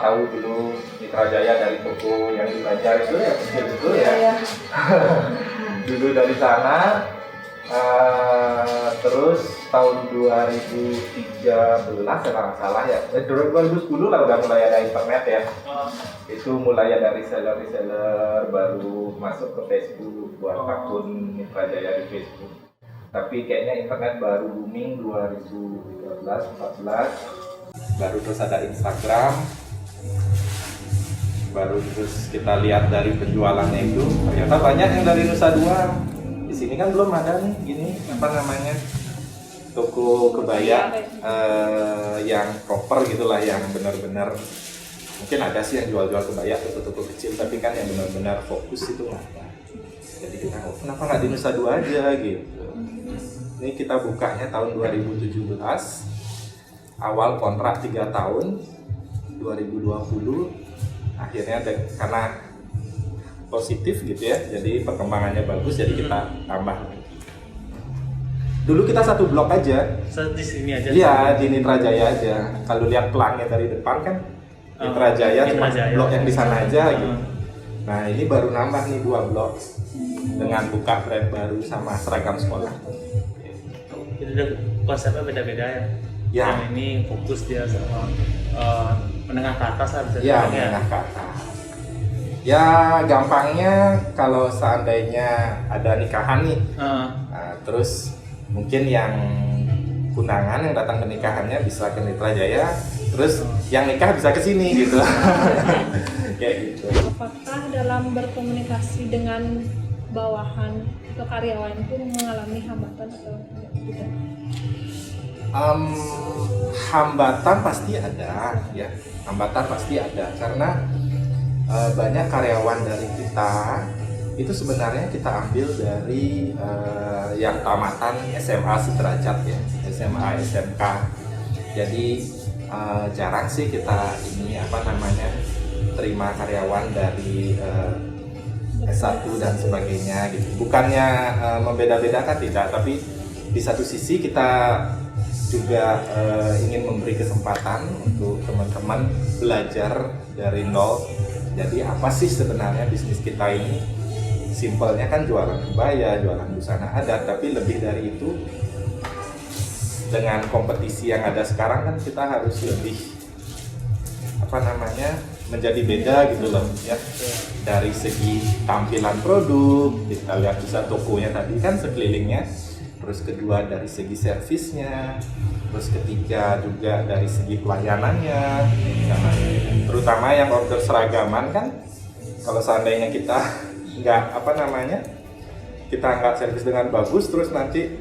tahu dulu Mitra Jaya dari toko yang di Banjar itu ya kecil itu ya. Dulu dari sana, terus tahun 2013 kalau nggak salah ya, 2010 lah udah mulai ada internet ya. Itu mulai ada reseller baru masuk ke Facebook buat akun Mitra Jaya di Facebook. Tapi kayaknya internet baru booming 2013-14. Baru terus ada Instagram, baru terus kita lihat dari penjualannya itu ternyata banyak yang dari Nusa Dua. Di sini kan belum ada nih gini apa namanya toko kebaya yang proper gitulah, yang benar-benar mungkin ada sih yang jual-jual kebaya toko-toko kecil, tapi kan yang benar-benar fokus itu nggak ada. Jadi kita kenapa nggak di Nusa Dua aja gitu. Ini kita bukanya tahun 2017. Awal kontrak 3 tahun 2020, akhirnya karena positif gitu ya, jadi perkembangannya bagus, jadi kita tambah. Dulu kita satu blok aja. Di sini aja. Iya, di Mitra Jaya aja. Kalau lihat pelangnya dari depan kan Mitra Jaya cuma blok yang di sana aja gitu. Nah ini baru nambah nih 2 blok dengan buka brand baru sama seragam sekolah. Jadi konsepnya beda-beda ya. Ya. Yang ini fokus dia sama menengah ke atas lah bisa ya, dibilang ya. menengah ke atas. Ya gampangnya kalau seandainya ada nikahan nih, nah, terus mungkin yang undangan yang datang ke nikahannya bisa ke Mitra Jaya, terus yang nikah bisa ke sini gitu. Kayak gitu. Apakah dalam berkomunikasi dengan bawahan atau karyawan itu mengalami hambatan atau tidak? Hambatan pasti ada ya, hambatan pasti ada karena banyak karyawan dari kita itu sebenarnya kita ambil dari yang tamatan SMA sederajat ya, SMA SMK. Jadi jarang sih kita ini apa namanya terima karyawan dari S1 dan sebagainya gitu. Bukannya membeda-bedakan tidak, tapi di satu sisi kita juga ingin memberi kesempatan untuk teman-teman belajar dari nol. Jadi apa sih sebenarnya bisnis kita ini? Simpelnya kan jualan kebaya, jualan busana adat, tapi lebih dari itu dengan kompetisi yang ada sekarang kan kita harus lebih apa namanya menjadi beda gitu loh ya. Dari segi tampilan produk, kita lihat bisa tokonya tadi kan sekelilingnya. Terus kedua dari segi servisnya, terus ketiga juga dari segi pelayanannya, terutama yang order seragaman kan, kalau seandainya kita nggak apa namanya, kita nggak servis dengan bagus, terus nanti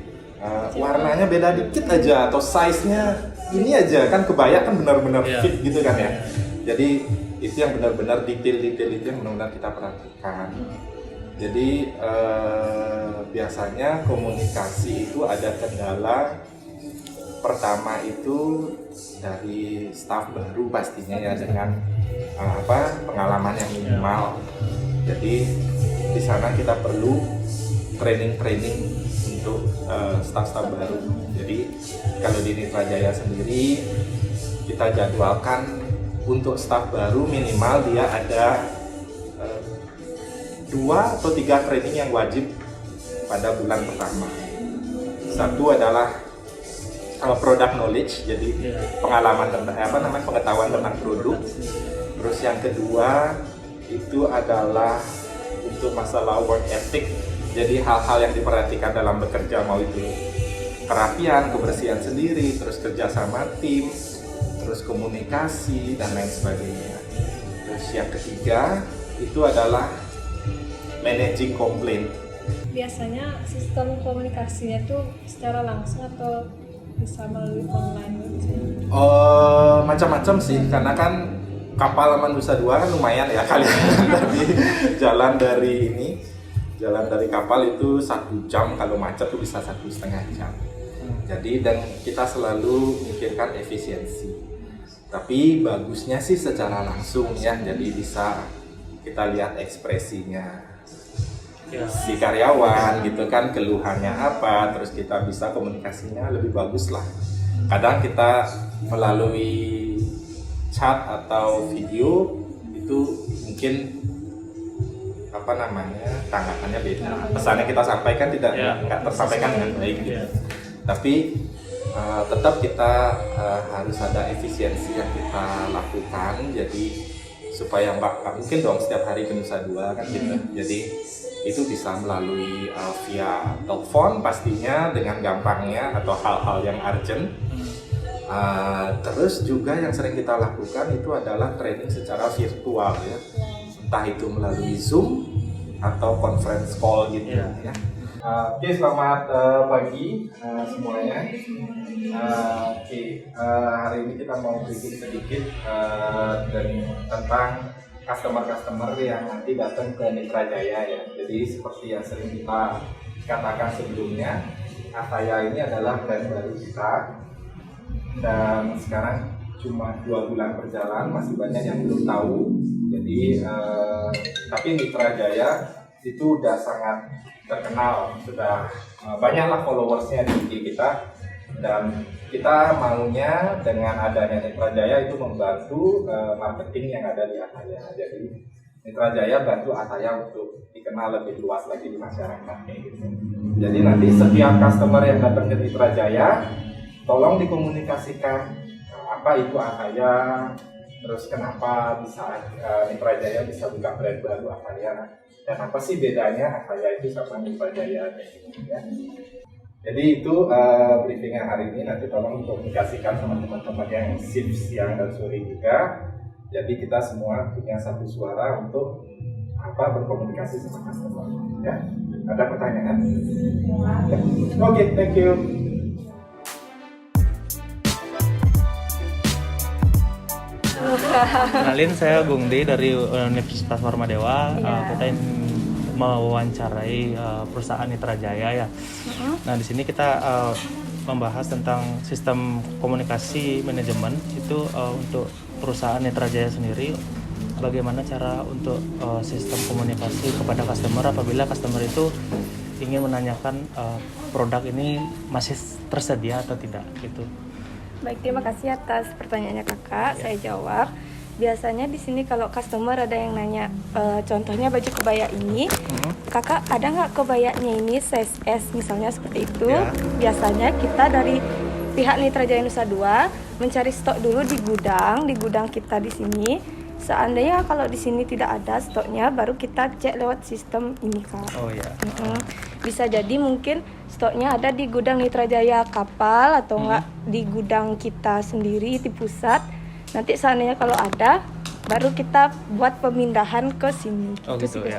warnanya beda dikit aja atau size-nya ini aja kan kebaya kan benar-benar fit gitu kan ya. Jadi itu yang benar-benar detail-detail itu yang benar-benar kita perhatikan. Jadi biasanya komunikasi itu ada kendala. Pertama itu dari staf baru pastinya ya, dengan pengalaman yang minimal. Jadi di sana kita perlu training untuk staf-staf baru. Jadi kalau di Mitra Jaya sendiri kita jadwalkan untuk staf baru minimal dia ada 2 atau 3 training yang wajib pada bulan pertama. Satu adalah product knowledge, jadi pengalaman tentang pengetahuan tentang produk. Terus yang kedua itu adalah untuk masalah work ethic, jadi hal-hal yang diperhatikan dalam bekerja, mau itu kerapian, kebersihan sendiri, terus kerja sama tim, terus komunikasi dan lain sebagainya. Terus yang ketiga itu adalah managing komplain. Biasanya sistem komunikasinya tuh secara langsung atau bisa melalui online gitu? Macam-macam sih, karena kan kapal sama Nusa Dua kan lumayan ya kalian. Tadi jalan dari kapal itu 1 jam, kalau macet tuh bisa 1,5 jam. Jadi dan kita selalu mikirkan efisiensi. Tapi bagusnya sih secara langsung ya, jadi bisa kita lihat ekspresinya si karyawan gitu kan, keluhannya apa, terus kita bisa komunikasinya lebih bagus lah. Kadang kita melalui chat atau video itu mungkin tanggapannya beda. Pesannya kita sampaikan nggak tersampaikan dengan baik gitu. Tapi tetap kita harus ada efisiensi yang kita lakukan. Jadi supaya nggak mungkin dong setiap hari ke Nusa Dua kan gitu. Jadi itu bisa melalui via telepon pastinya dengan gampangnya atau hal-hal yang urgent. Terus juga yang sering kita lakukan itu adalah training secara virtual ya, entah itu melalui Zoom atau conference call gitu ya. Oke, selamat pagi semuanya. Hari ini kita mau bikin sedikit tentang customer yang nanti datang ke Mitra Jaya ya. Jadi seperti yang sering kita katakan sebelumnya, Ataya ini adalah brand baru kita. Dan sekarang cuma 2 bulan berjalan, masih banyak yang belum tahu. Jadi tapi Mitra Jaya itu udah sangat terkenal, sudah banyaklah followersnya di IG kita, dan kita maunya dengan adanya Mitra Jaya itu membantu marketing yang ada di Ataya. Jadi Mitra Jaya bantu Ataya untuk dikenal lebih luas lagi di masyarakat gitu. Jadi nanti setiap customer yang datang ke Mitra Jaya, tolong dikomunikasikan apa itu Ataya, terus kenapa bisa Mitra Jaya bisa buka brand baru Ataya, dan apa sih bedanya Ataya itu sama Mitra Jaya gitu ya. Jadi itu briefingnya hari ini. Nanti tolong dikomunikasikan sama teman-teman yang shift siang dan sore juga. Jadi kita semua punya satu suara untuk berkomunikasi sama customer ya. Ada pertanyaan? Ya. Oke, thank you. Kenalin, saya Gungdi dari Universitas Warmadewa. Kita mewawancarai perusahaan Mitra Jaya ya. Nah, di sini kita membahas tentang sistem komunikasi manajemen itu untuk perusahaan Mitra Jaya sendiri. Bagaimana cara untuk sistem komunikasi kepada customer apabila customer itu ingin menanyakan produk ini masih tersedia atau tidak gitu. Baik, terima kasih atas pertanyaannya Kakak. Saya jawab. Biasanya di sini kalau customer ada yang nanya, contohnya baju kebaya ini, Kakak ada nggak kebayanya ini size S misalnya seperti itu? Biasanya kita dari pihak Mitra Jaya Nusa Dua mencari stok dulu di gudang kita di sini. Seandainya kalau di sini tidak ada stoknya, baru kita cek lewat sistem ini, Kak. Oh ya. Bisa jadi mungkin stoknya ada di gudang Mitra Jaya Kapal atau enggak di gudang kita sendiri di pusat. Nanti seandainya kalau ada, baru kita buat pemindahan ke sini. Oh gitu ya.